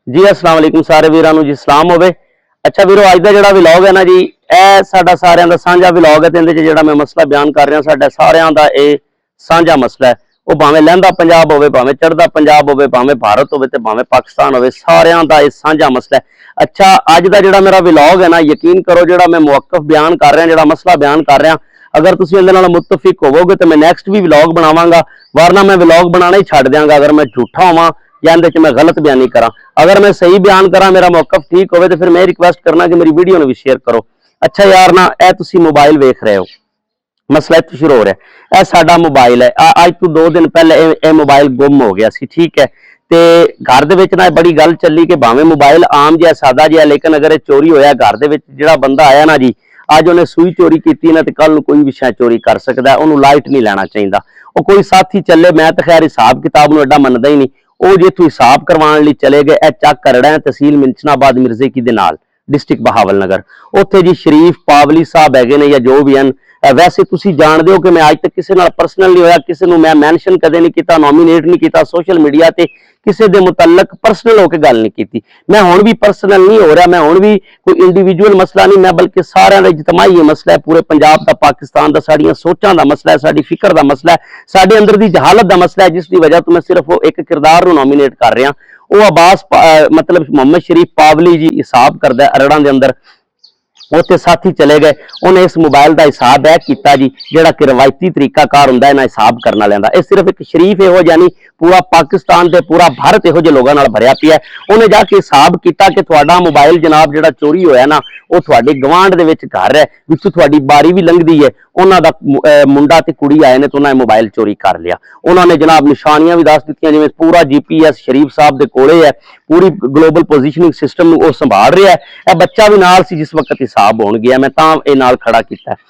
जी अस्सलाम वालेकुम सारे वीरां नूं जी सलाम होवे। अच्छा वीरो अज दा जिहड़ा व्लॉग है ना जी ਇਹ ਸਾਡਾ ਸਾਰਿਆਂ ਦਾ ਸਾਂਝਾ ਵਲੌਗ ਹੈ ਤੇ ਇਹਦੇ 'ਚ ਜਿਹੜਾ ਮੈਂ ਮਸਲਾ ਬਿਆਨ ਕਰ ਰਿਹਾ ਸਾਡਾ ਸਾਰਿਆਂ ਦਾ ਇਹ ਸਾਂਝਾ ਮਸਲਾ ਹੈ। ਉਹ ਭਾਵੇਂ ਲਹਿੰਦਾ ਪੰਜਾਬ ਹੋਵੇ, ਭਾਵੇਂ ਚੜ੍ਹਦਾ ਪੰਜਾਬ ਹੋਵੇ, ਭਾਵੇਂ ਭਾਰਤ ਹੋਵੇ ਤੇ ਭਾਵੇਂ ਪਾਕਿਸਤਾਨ ਹੋਵੇ, ਸਾਰਿਆਂ ਦਾ ਇਹ ਸਾਂਝਾ ਮਸਲਾ ਹੈ। ਅੱਛਾ ਅੱਜ ਦਾ ਜਿਹੜਾ ਮੇਰਾ ਵਲੌਗ ਹੈ ਨਾ ਯਕੀਨ ਕਰੋ ਜਿਹੜਾ ਮੈਂ ਮੁਵੱਕਫ ਬਿਆਨ ਕਰ ਰਿਹਾ, ਜਿਹੜਾ ਮਸਲਾ ਬਿਆਨ ਕਰ ਰਿਹਾ, अगर तुम ਇਹਦੇ ਨਾਲ मुतफिक होवोगे तो मैं नैक्सट भी व्लॉग बनावांगा, वरना मैं व्लॉग बनाना ही छड्ड दियांगा अगर मैं झूठा होवां या इहदे च मैं गलत बयानी करा। अगर मैं सही बयान करा, मेरा मौकफ ठीक होवे तो फिर मैं रिक्वेस्ट करना कि मेरी वीडियो नूं भी शेयर करो। अच्छा यार ना ए तुसीं मोबाइल वेख रहे हो, मसला इत्थों शुरू हो रहा है। यह साडा मोबाइल है, अज तो 2 दिन पहले यह मोबाइल गुम हो गया सी, ठीक है। ते घर दे विच ना बड़ी गल चली कि भावें मोबाइल आम जिहा सादा जिहा, लेकिन अगर यह चोरी होया घर दे विच जिहड़ा बंदा आया ना जी अज उन्हें सूई चोरी की ना तो कल कोई भी शायद चोरी कर सकता है, उन्होंने लाइट नहीं लेना चाहिए। वो कोई साथी चले, मैं तो खैर हिसाब किताब में एडा मनदा ही नहीं, वो जे तू हिसाब करवाने लिए चले गए। यह चक करड़ा है तहसील मिंचनाबाद मिर्जे की दे नाल डिस्ट्रिक्ट बहावल नगर, उत्थे जी शरीफ पावली साहब हैगे ने या जो भी हैं। वैसे तुसी जानते हो कि मैं अज तक किसी नाल पर्सनल नहीं होया, किसी नूं मैं मैंशन कदे नहीं किया, नॉमीनेट नहीं किया सोशल मीडिया ते, किसी दे मुतल्लक पर्सनल होकर गल नहीं की। मैं हुण भी पर्सनल नहीं हो रहा, मैं हुण भी कोई इंडिविजुअल मसला नहीं, मैं बल्कि सारिआं दा इजतमाही मसला है, पूरे पंजाब दा, पाकिस्तान दा, साडियां सोचां दा मसला है, साडी फिक्र दा मसला है, साडे अंदर दी जहालत दा मसला है, जिसकी वजह तो मैं सिर्फ वो एक किरदार नूं नॉमीनेट कर रहा। वो अब्बास मतलब मोहम्मद शरीफ पावली जी हिसाब करदा अरड़ां दे अंदर, उत्थे साथी चले गए, उन्हें इस मोबाइल का हिसाब है किया जी जिहड़ा कि रवायती तरीकाकार हुंदा है ना हिसाब करना लैंदा। ये सिर्फ एक शरीफ इहो जिहा नहीं, पूरा पाकिस्तान ते पूरा भारत इहो जिहे लोगां नाल भरिया पिया। उन्हें जाके हिसाब किया कि तुहाडा मोबाइल जनाब जिहड़ा चोरी होया ना वो तुहाडे गवांढ दे विच घर है, विच तुहाडी बारी भी लंघदी है, उन्हां दा मुंडा ते कुड़ी आए ने तो उन्होंने मोबाइल चोरी कर लिया। उन्होंने जनाब निशानियां भी दस दित्तियां, जिवें पूरा GPS शरीफ साहब दे कोले है, पूरी ग्लोबल पोजिशनिंग सिस्टम नूं ओह संभाल रहा है। यह बच्चा भी नाल सी जिस वक्त हिसाब होण गया, मैं तां इह नाल खड़ा कीता।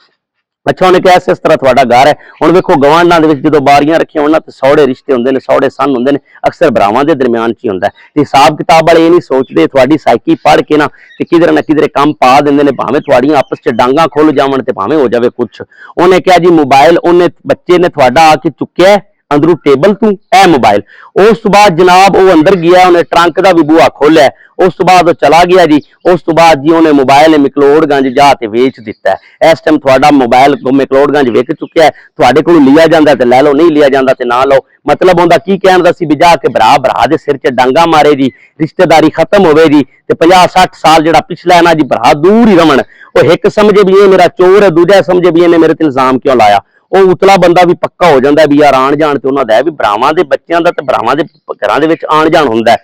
अच्छा उन्हें कहा इस तरह तुहाडा घर है। हुण वेखो गवांढां दे विच जदों बारियां रखियां होण ते सौड़े रिश्ते हुंदे ने, सौड़े सन हुंदे ने, अक्सर भरावां दे दरम्यान च ही हुंदा है। ते हिसाब किताब वाले ये नहीं सोचते, तुहाडी साइकी पढ़ के ना ते किधर ना किधरे काम पा दिंदे ने, भावें तुहाडियां आपस च डांगां खुल जावण ते भावें हो जावे कुछ। उन्हें कहा जी मोबाइल उन्हें बच्चे ने तुहाडा आके चुक्या है अंदरों टेबल तू ए मोबाइल। उस तो बाद जनाब वो अंदर गया, उन्हें ट्रंक का भी बूहा खोलिया, उस तो बाद चला गया जी। उस तो बाद जी उन्हें मोबाइल मिकलोडगंज जाके वेच दिता है। इस टाइम तुहाडा मोबाइल मिकलोडगंज विक चुका है, तुहाडे कोलों लिया जाता तो लै लो, नहीं लिया जाता तो ना लो। मतलब उनका की कहण दा सी भी जाके भरा भरा दे सिर च डांगा मारे जी, रिश्तेदारी खत्म होवे जी, ते 50-60 साल जिहड़ा पिछला है ना जी भरा दूर ही रमन। वो एक समझे भी ये मेरा चोर है, दूजा समझे भी इन्हें मेरे ते इल्जाम क्यों लाया। ਉਹ ਉਤਲਾ ਬੰਦਾ ਵੀ ਪੱਕਾ ਹੋ ਜਾਂਦਾ ਵੀ ਯਾਰ ਆਣ ਜਾਣ ਤੇ ਉਹਨਾਂ ਦਾ ਵੀ ਭਰਾਵਾਂ ਦੇ ਬੱਚਿਆਂ ਦਾ ਤੇ ਭਰਾਵਾਂ ਦੇ ਘਰਾਂ ਦੇ ਵਿੱਚ ਆਣ ਜਾਣ ਹੁੰਦਾ।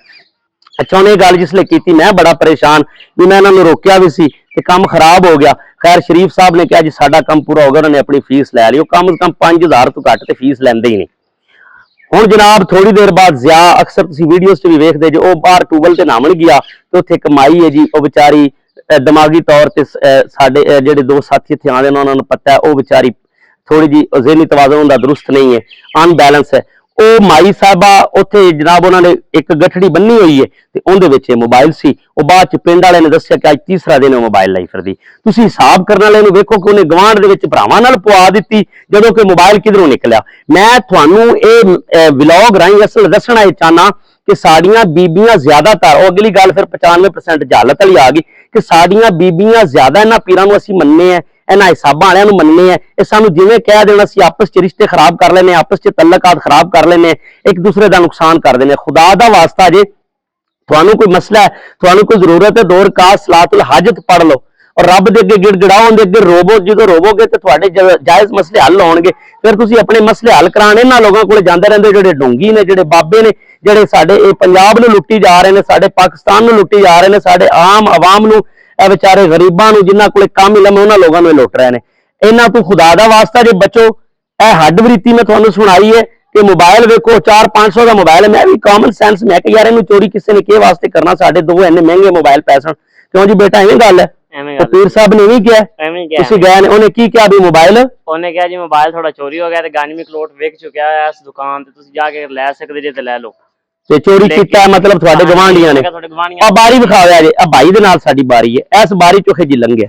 ਅੱਛਾ ਉਹਨੇ ਗੱਲ ਜਿਸ ਲਈ ਕੀਤੀ ਮੈਂ ਬੜਾ ਪਰੇਸ਼ਾਨ ਵੀ ਮੈਂ ਇਹਨਾਂ ਨੂੰ ਰੋਕਿਆ ਵੀ ਸੀ ਤੇ ਕੰਮ ਖਰਾਬ ਹੋ ਗਿਆ। खैर शरीफ साहब ने कहा जी साडा काम पूरा हो गया, उन्होंने अपनी फीस लै ली, कम से कम 5000 तो घट तो फीस लैंदे ही नहीं। हुण जनाब थोड़ी देर बाद ज़िया अक्सर तुसीं वीडियोज़ च भी वेखदे जो वो बाहर टूबल ते नावण गया तो उत्थे एक माई है जी, वो बेचारी दिमागी तौर पर साडे जिहड़े 2 साथी इत्थे आंदे ने उन्हां नूं पता है वो बेचारी थोड़ी जी ज़हनी तवाज़ुन उनका दुरुस्त नहीं है, अनबैलेंस है। वो माई साहबा उत्थे जनाब उन्होंने एक गठड़ी बन्नी हुई है ते उहदे विच मोबाइल सी। वो बाद च पिंड वाले ने दस्सिया कि अज तीसरा दिन मोबाइल लाई फिरदी। तुसीं हिसाब करने वाले नूं वेखो कि उन्हें गवांढ दे विच भरावां नाल पवा दित्ती जदों कि मोबाइल किधरों निकलिया। मैं तुहानूं ये व्लॉग राहीं असल दसना चाहना कि साड़ियां बीबियां ज्यादातर, और अगली गल फिर 95% जहालत वाली आ गई कि साड़ियां बीबियां ज्यादा इन्हां पीरां नूं असीं मन्नने हैं, इन्हां हिसाबां वालिआं नूं मन्नने हैं। ये सानूं जिवें कह देना असीं आपस च रिश्ते खराब कर लैने, आपस च तल्लकात खराब कर लैने, एक दूसरे का नुकसान कर देने। खुदा दा वास्ता जे तुहानूं कोई मसला है, तुहानूं कोई जरूरत है, 2 रकात सलातुल हाजत पढ़ लो और रब दे अगे गिड़गिड़ाओ, उहदे अगे रोवो। जो रोवोगे तो तुहाडे जायज़ मसले हल होणगे। फिर तुसीं अपने मसले हल कराने इन्हां लोकां कोल जांदे रहिंदे जिहड़े ढोंगी ने, जिहड़े बाबे ने, जिहड़े साडे पंजाब नूं लुट्टी जा रहे हैं, साडे पाकिस्तान नूं लुट्टी जा रहे हैं, साडे आम आवाम नूं बेचारे गरीबां नूं जिन्हां कोल काम इलम है उन्हां लोकां नूं लुट रहे हैं। इन्हां तों खुदा दा वास्ता जे बचो। यह हड्डवृत्ति मैं तुहानूं सुणाई है कि मोबाइल वेखो 400-500 का मोबाइल है, मैं भी कॉमन सेंस मैं कि यार इहनूं चोरी किसी ने किस वास्ते करना, साडे 2 इन्ने महंगे मोबाइल पैसन क्यों जी बेटा इवें गल है। पीर साहब ने भी किया, तुसीं गए ने, उन्हें की क्या भी मोबाइल, उन्हें कहा जी मोबाइल थोड़ा चोरी हो गया ते गानी में क्लोट विक चुका है इस दुकान ते तुसीं जाके लै सकदे जे ते लै लो। ते चोरी कीता मतलब तुहाडे गवांढियां ने। आ बारी विखाया जे आ भाई दे नाल साडी बारी है, इस बारी चों खिजी लंघे।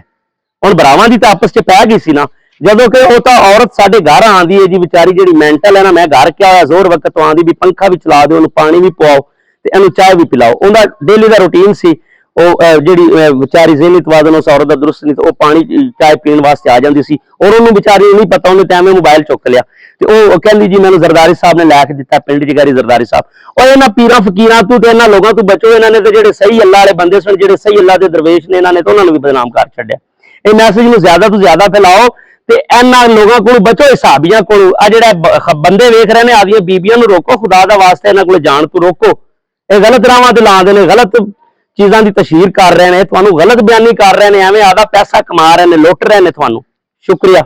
हुण भरावां दी तां आपस च पै गई सी ना, जदों कि वो तां औरत साडे घर आंदी है जी बेचारी जिहड़ी मेंटल है ना, मैं घर क्या होया जोर वक्त तो आंदी भी पंखा भी चला दो, पानी भी पवाओ ਤੇ ਇਹਨੂੰ ਚਾਹ ਵੀ ਪਿਲਾਓ। ਉਹਦਾ ਡੇਲੀ ਦਾ ਰੂਟੀਨ ਸੀ। ਉਹ ਜਿਹੜੀ ਵਿਚਾਰੀ ਜ਼ਿਹਨੀ ਤਵਾਜ਼ਨ ਉਸ ਔਰਤ ਦਾ ਦਰੁਸਤ ਨਹੀਂ, ਤੇ ਉਹ ਪਾਣੀ ਚਾਹ ਪੀਣ ਵਾਸਤੇ ਆ ਜਾਂਦੀ ਸੀ, ਔਰ ਉਹਨੂੰ ਵਿਚਾਰੀ ਨੂੰ ਨਹੀਂ ਪਤਾ, ਉਹਨੇ ਟਾਈਮ ਮੋਬਾਈਲ ਚੁੱਕ ਲਿਆ ਤੇ ਉਹ ਕਹਿੰਦੀ ਜੀ ਮੈਨੂੰ ਜ਼ਰਦਾਰੀ ਸਾਹਿਬ ਨੇ ਲੈ ਕੇ ਦਿੱਤਾ, ਪਿੰਡ ਜਗਾਰੀ ਜ਼ਰਦਾਰੀ ਸਾਹਿਬ। ਔਰ ਇਹਨਾਂ ਪੀਰਾਂ ਫਕੀਰਾਂ ਤੋਂ ਤੇ ਇਹਨਾਂ ਲੋਕਾਂ ਤੋਂ ਬਚੋ, ਇਹਨਾਂ ਨੇ ਤੇ ਜਿਹੜੇ ਸਹੀ ਅੱਲਾਹ ਵਾਲੇ ਬੰਦੇ ਸਨ, ਜਿਹੜੇ ਸਹੀ ਅੱਲਾਹ ਦੇ ਦਰਵੇਸ਼ ਨੇ, ਇਹਨਾਂ ਨੇ ਤਾਂ ਉਹਨਾਂ ਨੂੰ ਵੀ ਬਦਨਾਮ ਕਰ ਛੱਡਿਆ। ਇਹ ਮੈਸੇਜ ਨੂੰ ਜ਼ਿਆਦਾ ਤੋਂ ਜ਼ਿਆਦਾ ਫੈਲਾਓ ਤੇ ਇਹਨਾਂ ਲੋਕਾਂ ਕੋਲ ਬਚੋ, ਹਿਸਾਬੀਆਂ ਕੋਲ। ਆ ਜਿਹੜਾ ਬੰਦੇ ਵੇਖ ਰਹੇ ਨੇ, ਆਦੀਆਂ ਬੀਬੀਆਂ ਨੂੰ ਰੋਕੋ, ਖੁਦਾ ਦਾ ਵਾਸਤਾ ਇਹਨਾਂ ਕੋਲ ਜਾਣ ਤੋਂ ਰੋਕੋ। ਇਹ ਗਲਤ ਰਾਵਾਂ ਤੇ ਲਾਉਂਦੇ ਨੇ, ਗਲਤ ਚੀਜ਼ਾਂ ਦੀ ਤਸ਼ਹੀਰ ਕਰ ਰਹੇ ਨੇ, ਤੁਹਾਨੂੰ ਗਲਤ ਬਿਆਨੀ ਕਰ ਰਹੇ ਨੇ, ਐਵੇਂ ਆਦਾ ਪੈਸਾ ਕਮਾ ਰਹੇ ਨੇ, ਲੁੱਟ ਰਹੇ ਨੇ ਤੁਹਾਨੂੰ। ਸ਼ੁਕਰੀਆ।